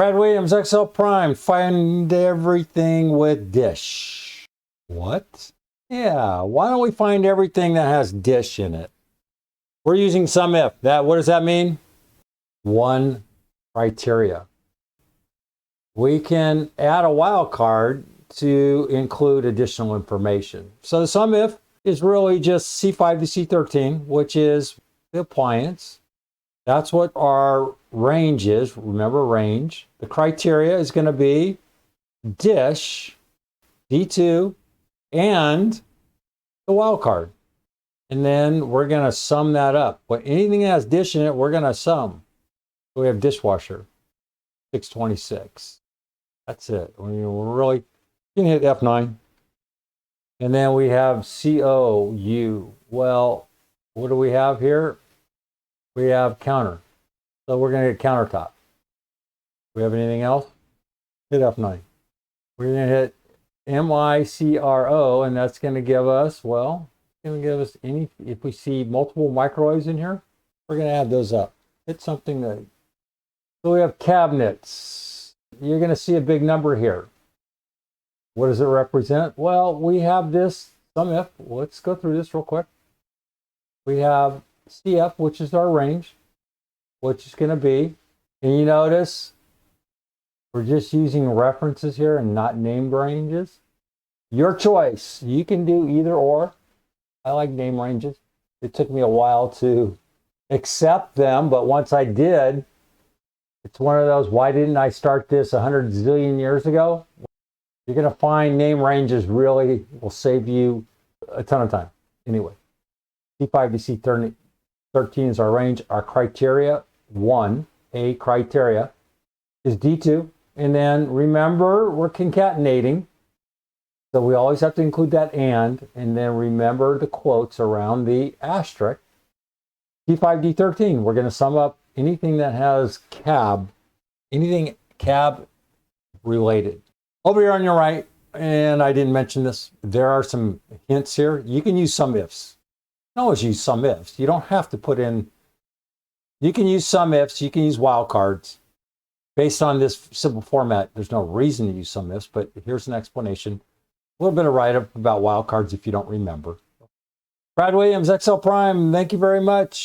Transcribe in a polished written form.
Brad Williams, XL Prime, find everything with dish. What? Yeah, why don't we find everything that has dish in it? We're using sum if. What does that mean? One criteria. We can add a wildcard to include additional information. So the sum if is really just C5 to C13, which is the appliance. That's what our range is. Remember range. The criteria is going to be dish, D2, and the wildcard. And then we're going to sum that up. But anything that has dish in it, we're going to sum. So we have dishwasher, 626. That's it. We're really, you can hit F9. And then we have COU. Well, what do we have here? We have counter. So we're going to get countertop. Do we have anything else? Hit F9. We're going to hit MICRO, and that's going to give us, well, it's going to give us any, if we see multiple microwaves in here, we're going to add those up. Hit something that, so we have cabinets. You're going to see a big number here. What does it represent? Well, we have this sum if. Let's go through this real quick. We have CF, which is our range, which is going to be, and you notice we're just using references here and not named ranges. Your choice. You can do either or. I like name ranges. It took me a while to accept them, but once I did, it's one of those, why didn't I start this 100 zillion years ago? You're going to find name ranges really will save you a ton of time. Anyway, C5 to C13 is our range. Our criteria, a criteria, is D2. And then remember, we're concatenating. So we always have to include that and then remember the quotes around the asterisk. C5, D13, we're going to sum up anything that has cab, anything cab related. Over here on your right, and I didn't mention this, there are some hints here. You can use sum ifs. You can always use sum ifs. You don't have to put in, you can use sum ifs, you can use wildcards. Based on this simple format, there's no reason to use sum ifs, but here's an explanation. A little bit of write-up about wildcards if you don't remember. Brad Williams, XL Prime, thank you very much.